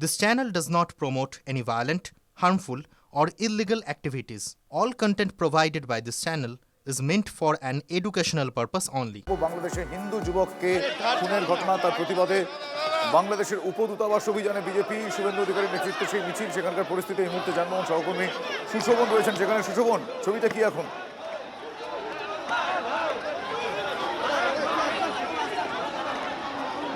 This channel does not promote any violent, harmful, or illegal activities. All content provided by this channel is meant for an educational purpose only. বাংলাদেশের হিন্দু যুবককে খুনের ঘটনা তার প্রতিবাদে বাংলাদেশের উপদূতাবাস অভিযানে বিজেপি শুভেন্দু অধিকারীর নেতৃত্বে সেই মিছিল, সেখানকার পরিস্থিতি এই মুহূর্তে জানবো। সহকর্মী সুশোভন রয়েছেন সেখানে। সুশোভন, ছবিটা কি এখন?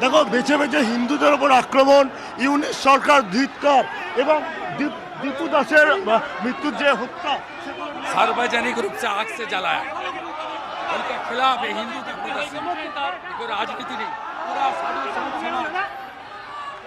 দেখো, বেছে বেছে হিন্দুদের ওপর আক্রমণ, ইউনিট সরকার ধিক্কার এবং दीपू दासेर मृत्यु जो हत्या सार्वजनिक रूप से आग से जलाया, उनके खिलाफ हिंदू दीपू दास कोई राजनीति नहीं, पूरा साधु संत समाज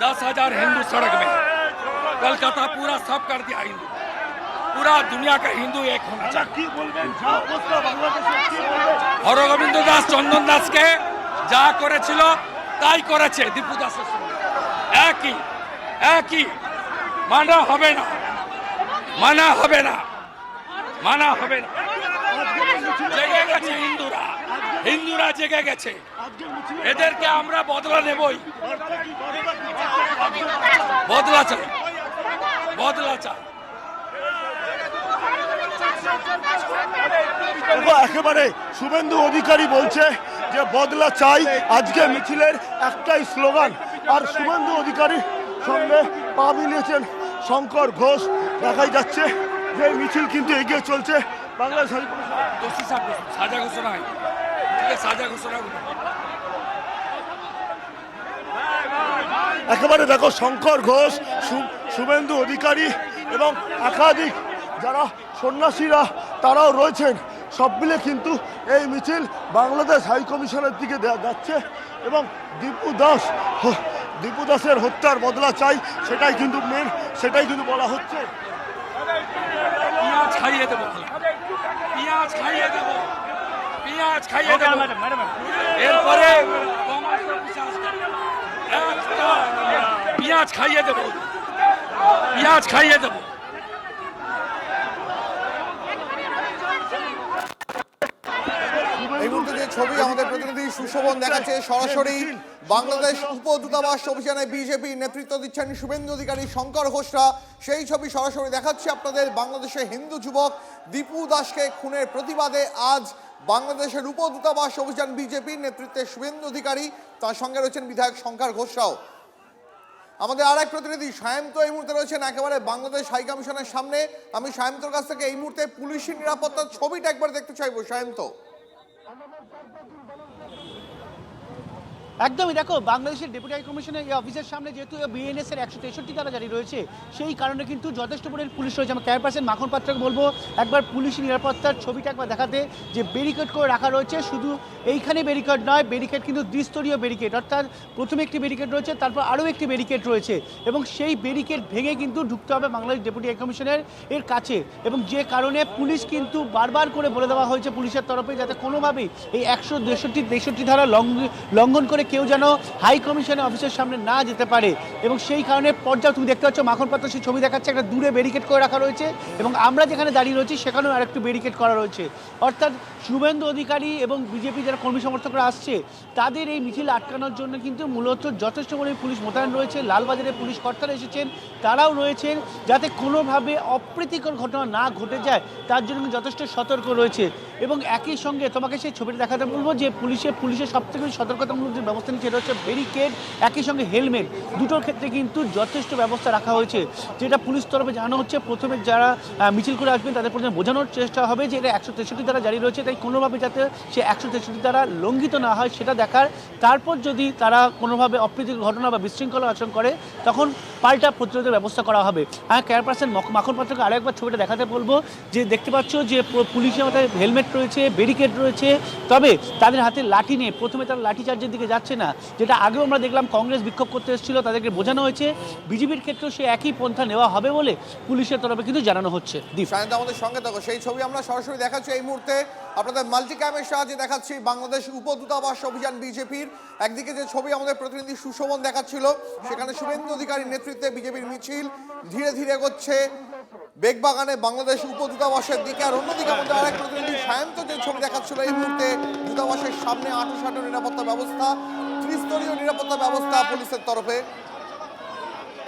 10,000 हिंदू सड़क में, कलकत्ता पूरा सब कर दिया हिंदू, पूरा दुनिया का हिंदू एक होना चाहिए। হরগোবিন্দ দাস চন্দন দাসকে যা করেছিল তাই করেছে দীপু দাসের সঙ্গে, একই মানা হবে না, মানা হবে না, মানা হবে না। জেগে গেছে হিন্দুরা জেগে গেছে, এদেরকে আমরা বদলা নেবই, বদলা চাই, বদলা চাই। একেবারে শুভেন্দু অধিকারী বলছে যে বদলা চাই, আজকে মিছিলের একটাই স্লোগান। আর শুভেন্দু অধিকারীর সঙ্গে পা মিলিয়েছেন শঙ্কর ঘোষ। দেখাই যাচ্ছে যে মিছিল কিন্তু এগিয়ে চলছে। বাংলাদেশ সাজা ঘোষণা হয়, সাজা ঘোষণা একেবারে দেখো, শঙ্কর ঘোষ, শুভেন্দু অধিকারী এবং একাধিক যারা সন্ন্যাসীরা তারাও রয়েছেন। সব মিলে কিন্তু এই মিছিল বাংলাদেশ হাইকমিশনের দিকে যাচ্ছে এবং দীপু দাসের হত্যার বদলা চাই, সেটাই কিন্তু মেন, সেটাই কিন্তু বলা হচ্ছে। পেঁয়াজ খাইয়ে দেবো, পেঁয়াজ খাইয়ে দেবো, পেঁয়াজ খাইয়ে দেবো, এরপরে পেঁয়াজ খাইয়ে দেবো, পেঁয়াজ খাইয়ে দেবো। এই মুহূর্তে যে ছবি আমাদের প্রতিনিধি সুশোভন দেখাচ্ছে, সরাসরি বাংলাদেশ উপদূতাবাস অভিযানে বিজেপি নেতৃত্ব দিচ্ছেন শুভেন্দু অধিকারী, শঙ্কর ঘোষরা। সেই ছবি সরাসরি দেখাচ্ছি আপনাদের। বাংলাদেশের হিন্দু যুবক দীপু দাসকে খুনের প্রতিবাদে আজ বাংলাদেশের উপদূতাবাস অভিযান বিজেপির নেতৃত্বে শুভেন্দু অধিকারী, তার সঙ্গে রয়েছেন বিধায়ক শঙ্কর ঘোষরাও। আমাদের আর এক প্রতিনিধি সায়ন্ত এই মুহূর্তে রয়েছেন একেবারে বাংলাদেশ হাই কমিশনের সামনে। আমি সায়ন্তর কাছ থেকে এই মুহূর্তে পুলিশের নিরাপত্তার ছবিটা একবার দেখতে চাইবো। সায়ন্ত, একদমই দেখো, বাংলাদেশের ডেপুটি হাই কমিশনের এই অফিসের সামনে যেহেতু বিএনএস এর 163 ধারা জারি রয়েছে, সেই কারণে কিন্তু যথেষ্ট পরিমাণ পুলিশ রয়েছে। আমি ক্যাম্পাসের মাখন পাত্রকে বলবো একবার পুলিশ নিরাপত্তার ছবিটা একবার দেখাতে, যে ব্যারিকেড করে রাখা রয়েছে। শুধু এইখানে ব্যারিকেড নয়, ব্যারিকেড কিন্তু দ্বিস্তরীয় ব্যারিকেড, অর্থাৎ প্রথমে একটি ব্যারিকেড রয়েছে, তারপর আরও একটি ব্যারিকেড রয়েছে এবং সেই ব্যারিকেড ভেঙে কিন্তু ঢুকতে হবে বাংলাদেশ ডেপুটি হাই কমিশনের এর কাছে। এবং যে কারণে পুলিশ কিন্তু বারবার করে বলে দেওয়া হয়েছে পুলিশের তরফে, যাতে কোনোভাবেই এই 163 ধারা লঙ্ঘন করে কেউ যেন হাই কমিশনের অফিসের সামনে না যেতে পারে। এবং সেই কারণে পর্যায়ে তুমি দেখতে পাচ্ছ মাখন পাত্র সেই ছবি দেখাচ্ছে, একটা দূরে ব্যারিকেড করে রাখা রয়েছে এবং আমরা যেখানে দাঁড়িয়ে রয়েছি সেখানেও আরেকটু ব্যারিকেড করা রয়েছে। অর্থাৎ শুভেন্দু অধিকারী এবং বিজেপি যারা কর্মী সমর্থকরা আসছে, তাদের এই মিছিল আটকানোর জন্য কিন্তু মূলত যথেষ্ট পরিমাণে পুলিশ মোতায়েন রয়েছে। লালবাজারে পুলিশ কর্তারা এসেছেন, তারাও রয়েছেন, যাতে কোনোভাবে অপ্রীতিকর ঘটনা না ঘটে যায় তার জন্য যথেষ্ট সতর্ক রয়েছে। এবং একই সঙ্গে তোমাকে সেই ছবিটা দেখাতে বলবো যে পুলিশের সবথেকে সতর্কতামূলক যে ব্যবস্থা নিচ্ছে এটা হচ্ছে ব্যারিকেড, একই সঙ্গে হেলমেট, দুটোর ক্ষেত্রে কিন্তু যথেষ্ট ব্যবস্থা রাখা হয়েছে। যেটা পুলিশ তরফে জানানো হচ্ছে, প্রথমে যারা মিছিল করে আসবেন তাদের প্রথমে বোঝানোর চেষ্টা হবে যে এটা 163 ধারা জারি রয়েছে, তাই কোনোভাবে যাতে সে 163 ধারা লঙ্ঘিত না হয় সেটা দেখার। তারপর যদি তারা কোনোভাবে অপ্রীতিকর ঘটনা বা বিশৃঙ্খলা আচরণ করে তখন পাল্টা প্রতিরোধের ব্যবস্থা করা হবে। চেয়ারপারসন মাখন পাত্রকে আরও একবার ছবিটা দেখাতে বলবো, যে দেখতে পাচ্ছ যে পুলিশের মাথায় হেলমেট রয়েছে, ব্যারিকেড রয়েছে, তবে তাদের হাতে লাঠি নেই। প্রথমে তারা লাঠিচার্জের দিকে যাচ্ছে না, যেটা আগেও আমরা দেখলাম কংগ্রেস বিক্ষোভ করতে এসেছিল, তাদেরকে বোঝানো হয়েছে। বিজেপির ক্ষেত্রেও সে একই পন্থা নেওয়া হবে বলে পুলিশের তরফে কিন্তু জানানো হচ্ছে। আমাদের সঙ্গে থাকো, সেই ছবি আমরা সরাসরি দেখাচ্ছি এই মুহূর্তে আপনাদের মাল্টি ক্যামের সাহায্যে দেখাচ্ছি বাংলাদেশ উপদূতাবাস অভিযান বিজেপির। একদিকে যে ছবি আমাদের প্রতিনিধি সুশোভন দেখাচ্ছিল, সেখানে শুভেন্দু অধিকারীর নেতৃত্বে বিজেপির মিছিল ধীরে ধীরে এগোচ্ছে বেগবাগানে বাংলাদেশ উপদূতাবাসের দিকে। আর অন্যদিকে আমাদের আরেক প্রতিনিধি সায়ন্ত যে ছবি দেখাচ্ছিল এই মুহূর্তে দূতাবাসের সামনে আঁটো নিরাপত্তা ব্যবস্থা, ত্রিস্তরীয় নিরাপত্তা ব্যবস্থা পুলিশের তরফে।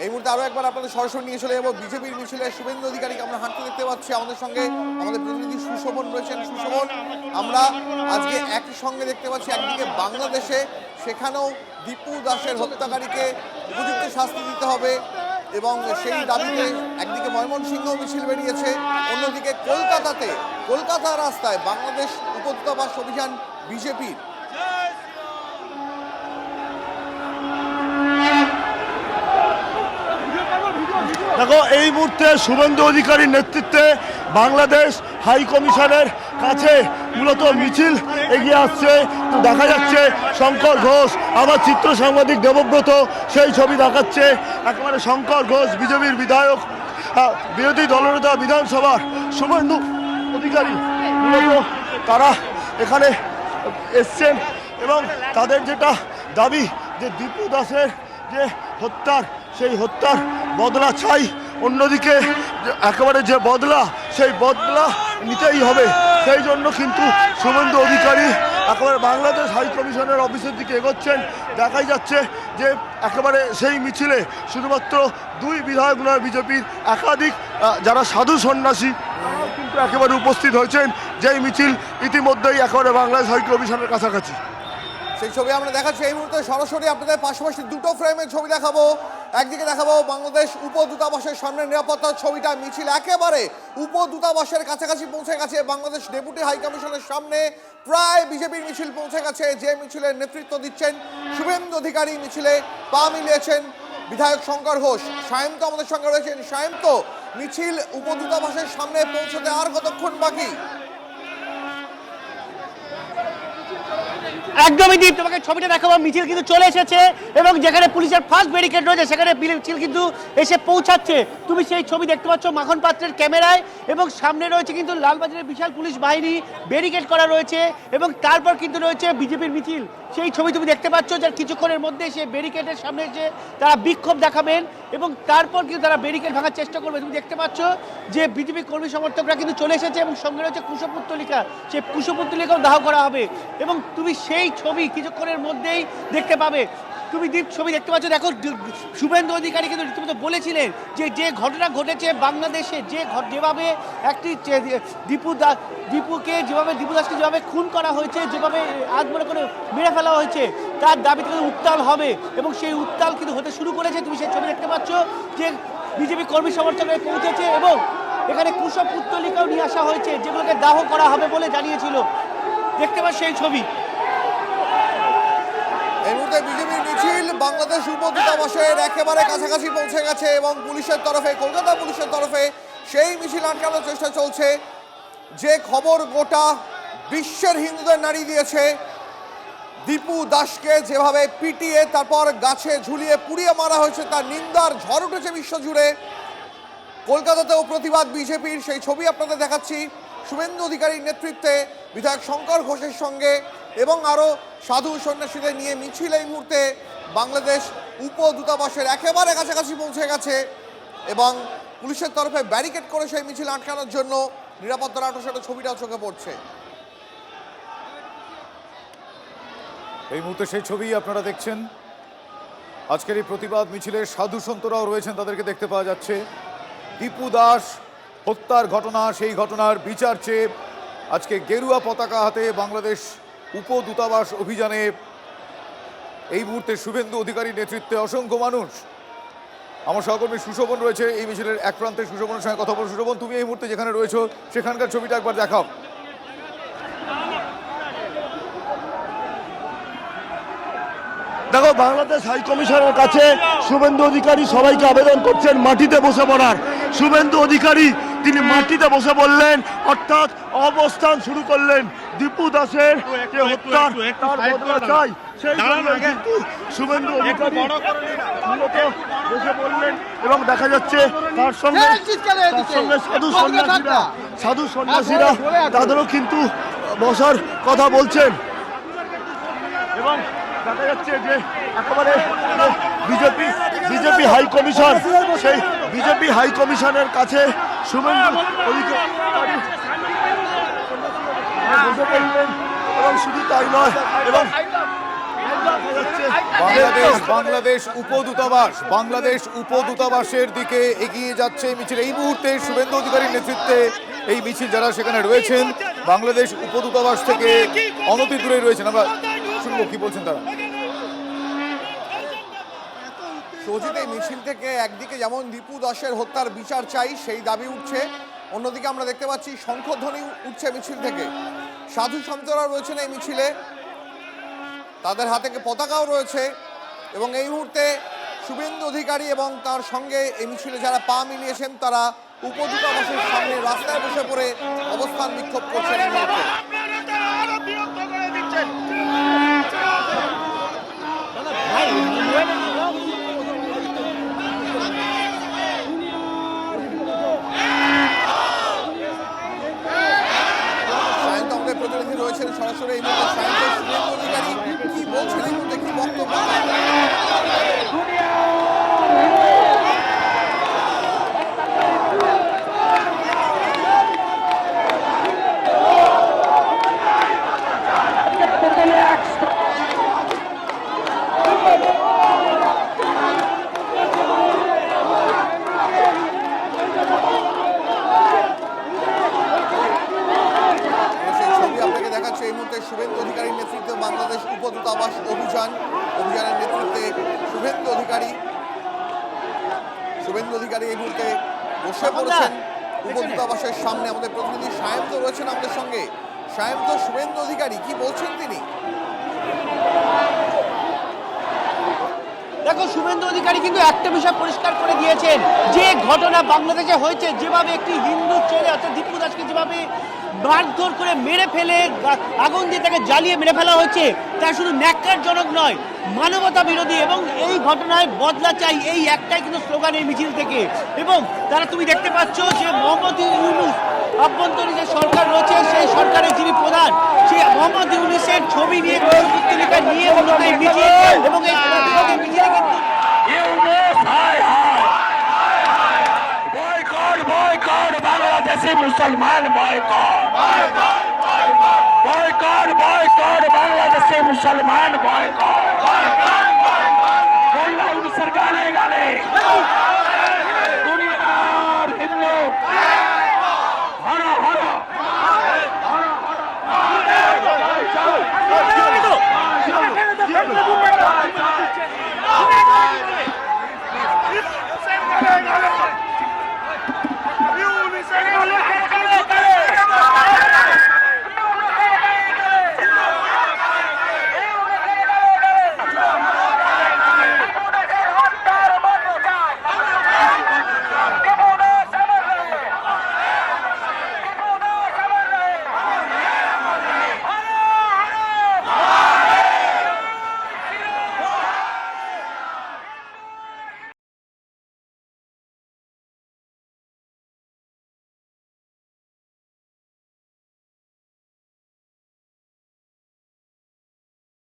এই মুহূর্তে আরো একবার আপনাদের সরাসরি নিয়ে চলে যাবো বিজেপির মিছিলে শুভেন্দু অধিকারীকে আমরা হাঁটতে দেখতে পাচ্ছি। আমাদের সঙ্গে আমাদের প্রতিনিধি সুশোভন রয়েছেন। সুশোভন, আমরা আজকে একই সঙ্গে দেখতে পাচ্ছি একদিকে বাংলাদেশে, সেখানেও দীপু দাসের হত্যাকারীকে উপযুক্ত শাস্তি দিতে হবে এবং সেই দাবিতে একদিকে ময়মনসিংহ মিছিল বেরিয়েছে, অন্যদিকে কলকাতার রাস্তায় বাংলাদেশ উপদূতাবাস অভিযান বিজেপির। দেখো, এই মুহূর্তে শুভেন্দু অধিকারীর নেতৃত্বে বাংলাদেশ হাই কমিশনের কাছে মূলত মিছিল এগিয়ে আসছে। তো দেখা যাচ্ছে শঙ্কর ঘোষ, আমার চিত্র সাংবাদিক দেবব্রত সেই ছবি দেখাচ্ছে। একেবারে শঙ্কর ঘোষ বিজেপির বিধায়ক, বিরোধী দলনেতা বিধানসভার শুভেন্দু অধিকারী, মূলত তারা এখানে এসছেন এবং তাদের যেটা দাবি যে দীপু দাসের যে হত্যার, সেই হত্যার বদলা চাই। অন্যদিকে একেবারে যে বদলা, সেই বদলা নিতেই হবে। সেই জন্য কিন্তু শুভেন্দু অধিকারী একেবারে বাংলাদেশ হাই কমিশনের অফিসের দিকে এগোচ্ছেন। দেখাই যাচ্ছে যে একেবারে সেই মিছিলে শুধুমাত্র দুই বিধায়ক নয়, বিজেপির একাধিক যারা সাধু সন্ন্যাসী তারাও কিন্তু একেবারে উপস্থিত হয়েছেন। যেই মিছিল ইতিমধ্যেই একেবারে বাংলাদেশ হাই কমিশনের কাছাকাছি। সেই ছবি আমরা দেখাচ্ছি এই মুহূর্তে সরাসরি আপনাদের পাশাপাশি দুটো ফ্রেমের ছবি দেখাবো। একদিকে দেখাবো বাংলাদেশ উপদূতাবাসের সামনে নিরাপত্তার ছবিটা, মিছিল একেবারে উপদূতাবাসের কাছাকাছি পৌঁছে গেছে। বাংলাদেশ ডেপুটি হাই কমিশনের সামনে প্রায় বিজেপির মিছিল পৌঁছে গেছে, যে মিছিলের নেতৃত্ব দিচ্ছেন শুভেন্দু অধিকারী। মিছিলে পা মিলিয়েছেন বিধায়ক শঙ্কর ঘোষ। সায়ন্ত আমাদের সঙ্গে রয়েছেন। সায়ন্ত, মিছিল উপদূতাবাসের সামনে পৌঁছতে আর কতক্ষণ বাকি? একদমই দীপ, তোমাকে ছবিটা দেখাবো। মিছিল কিন্তু চলে এসেছে এবং যেখানে পুলিশের ফার্স্ট ব্যারিকেড রয়েছে সেখানে মিছিল কিন্তু এসে পৌঁছাচ্ছে। তুমি সেই ছবি দেখতে পাচ্ছ মাখন পাত্রের ক্যামেরায়, এবং সামনে রয়েছে কিন্তু লালবাজারের বিশাল পুলিশ বাহিনী, ব্যারিকেড করা রয়েছে এবং তারপর কিন্তু রয়েছে বিজেপির মিছিল। সেই ছবি তুমি দেখতে পাচ্ছ, যার কিছুক্ষণের মধ্যে সেই ব্যারিকেডের সামনে এসে তারা বিক্ষোভ দেখাবেন এবং তারপর কিন্তু তারা ব্যারিকেড ভাঙার চেষ্টা করবে। তুমি দেখতে পাচ্ছ যে বিজেপি কর্মী সমর্থকরা কিন্তু চলে এসেছে এবং সঙ্গে রয়েছে কুশপুত্তলিকা, সেই কুশপুত্তলিকাও দাহ করা হবে এবং তুমি সেই ছবি কিছুক্ষণের মধ্যেই দেখতে পাবে। তুমি দীপ ছবি দেখতে পাচ্ছ। দেখো, শুভেন্দু অধিকারী কিন্তু রীতিমতো বলেছিলেন যে ঘটনা ঘটেছে বাংলাদেশে, যেভাবে একটি দীপুকে যেভাবে দীপু দাসকে যেভাবে খুন করা হয়েছে, যেভাবে আজ মনে করে মেরে ফেলা হয়েছে, তার দাবিতে কিন্তু উত্তাল হবে এবং সেই উত্তাল কিন্তু হতে শুরু করেছে। তুমি সেই ছবি দেখতে পাচ্ছ যে বিজেপি কর্মী সমর্থকরা পৌঁছেছে এবং এখানে কুশপুত্তলিকাও নিয়ে আসা হয়েছে, যেগুলোকে দাহ করা হবে বলে জানিয়েছিল। দেখতে পাচ্ছ সেই ছবি। এই মুহূর্তে বিজেপির মিছিল বাংলাদেশ উপদূতাবাসের একেবারে কাছাকাছি পৌঁছে গেছে এবং পুলিশের তরফে, কলকাতা পুলিশের তরফে সেই মিছিল আটকানোর চেষ্টা চলছে। যে খবর গোটা বিশ্বের হিন্দুদের নাড়িয়ে দিয়েছে, দীপু দাসকে যেভাবে পিটিয়ে তারপর গাছে ঝুলিয়ে পুড়িয়ে মারা হয়েছে, তার নিন্দার ঝড় উঠেছে বিশ্বজুড়ে। কলকাতাতেও প্রতিবাদ বিজেপির, সেই ছবি আপনাদের দেখাচ্ছি। শুভেন্দু অধিকারীর নেতৃত্বে বিধায়ক শঙ্কর ঘোষের সঙ্গে এবং আরও সাধু সন্ন্যাসীদের নিয়ে মিছিল এই মুহূর্তে বাংলাদেশ উপদূতাবাসের একেবারে কাছাকাছি পৌঁছে গেছে এবং পুলিশের তরফে ব্যারিকেড করে সেই মিছিল আটকানোর জন্য নিরাপত্তার আঁটোসাঁটো ছবিটাও চোখে পড়ছে। এই মুহূর্তে সেই ছবি আপনারা দেখছেন। আজকের এই প্রতিবাদ মিছিলে সাধু সন্তরাও রয়েছেন, তাদেরকে দেখতে পাওয়া যাচ্ছে। দীপু দাস হত্যার ঘটনা, সেই ঘটনার বিচার চেয়ে আজকে গেরুয়া পতাকা হাতে বাংলাদেশ উপদূতাবাস অভিযানে এই মুহূর্তে শুভেন্দু অধিকারীর নেতৃত্বে অসংখ্য মানুষ। আমার সহকর্মী সুশোভন রয়েছে এই মিছিলের এক প্রান্তে, সুশোভনের সঙ্গে কথা বল। সুশোভন, তুমি এই মুহূর্তে যেখানে রয়েছো সেখানকার ছবিটা একবার দেখাও। দেখো, বাংলাদেশ হাই কমিশনের কাছে শুভেন্দু অধিকারী সবাইকে আবেদন করছেন মাটিতে বসে পড়ার। শুভেন্দু অধিকারী তিনি মাটিতে বসে বললেন, অর্থাৎ অবস্থান শুরু করলেন। দীপু দাসের যে হত্যার তার বদলা চাই, সেই জন্য কিন্তু শুভেন্দু অধিকারী মূলত বসে বললেন এবং দেখা যাচ্ছে তার সঙ্গে সাধু সন্ন্যাসীরা তাদেরও কিন্তু বসার কথা বলছেন এবং দেখা যাচ্ছে যে একেবারে বিজেপি হাই কমিশন, সেই বিজেপি হাই কমিশনের কাছে শুভেন্দু অধিকারী বসে পড়লেন এবং শুধু তাই নয় এবং দেখা যাচ্ছে বাংলাদেশ উপদূতাবাসের দিকে এগিয়ে যাচ্ছে মিছিল। এই মুহূর্তে শুভেন্দু অধিকারীর নেতৃত্বে এই মিছিল, যারা সেখানে রয়েছেন বাংলাদেশ উপদূতাবাস থেকে অনতি দূরে রয়েছেন। আমরা শুনবো কি বলছেন তারা। সজিত, এই মিছিল থেকে একদিকে যেমন দীপু দাসের হত্যার বিচার চাই সেই দাবি উঠছে, অন্যদিকে আমরা দেখতে পাচ্ছি শঙ্খধ্বনি উঠছে মিছিল থেকে। সাধু সন্তরা রয়েছেন এই মিছিলে, তাদের হাতে পতাকাও রয়েছে এবং এই মুহূর্তে শুভেন্দু অধিকারী এবং তার সঙ্গে এই মিছিলে যারা পা মিলিয়েছেন তারা উপদূতাবাসের সামনে রাস্তায় বসে পড়ে অবস্থান বিক্ষোভ করছেন এই মুহূর্তে। সায়ন্ত আমাদের প্রতিনিধি রয়েছেন সরাসরি এই মুহূর্তে। সায়ন্ত, শুভেন্দু অধিকারী কি বলছেন এই মুহূর্তে, কি বক্তব্য? সেই ছবি আপনাকে দেখাচ্ছে এই মুহূর্তে শুভেন্দু অধিকারীর নেতৃত্বে বাংলাদেশ উপদূতাবাস অভিযানের নেতৃত্বে শুভেন্দু অধিকারী এই মুহূর্তে বসে পড়েছেন উপদূতাবাসের সামনে। আমাদের প্রতিনিধি সায়ন্ত রয়েছেন আমাদের সঙ্গে। সায়ন্ত, শুভেন্দু অধিকারী কি বলছেন তিনি? দেখো, শুভেন্দু অধিকারী কিন্তু একটা বিষয় পরিষ্কার করে দিয়েছেন, যে ঘটনা বাংলাদেশে হয়েছে, যেভাবে একটি হিন্দু ছেলে অর্থাৎ দীপু দাসকে যেভাবে মারধর করে মেরে ফেলে আগুন দিয়ে তাকে জ্বালিয়ে মেরে ফেলা হয়েছে, তা শুধু ন্যাক্কারজনক নয়, মানবতা বিরোধী। এবং এই ঘটনায় বদলা চাই, এই একটাই কিন্তু স্লোগান এই মিছিল থেকে। এবং তারা, তুমি দেখতে পাচ্ছ যে মোহাম্মদ ইউনূস অভ্যন্তরীণ যে সরকার রয়েছে, সেই সরকারের যিনি প্রধান, সেই মোহাম্মদ ইউনূসের ছবি নিয়ে পুস্তিকা নিয়ে মূলত এই মিছিল, এবং এই মিছিলে কিন্তু বাংলাদেশি মুসলমান বয়কট বাংলাদেশি মুসলমান বয়কট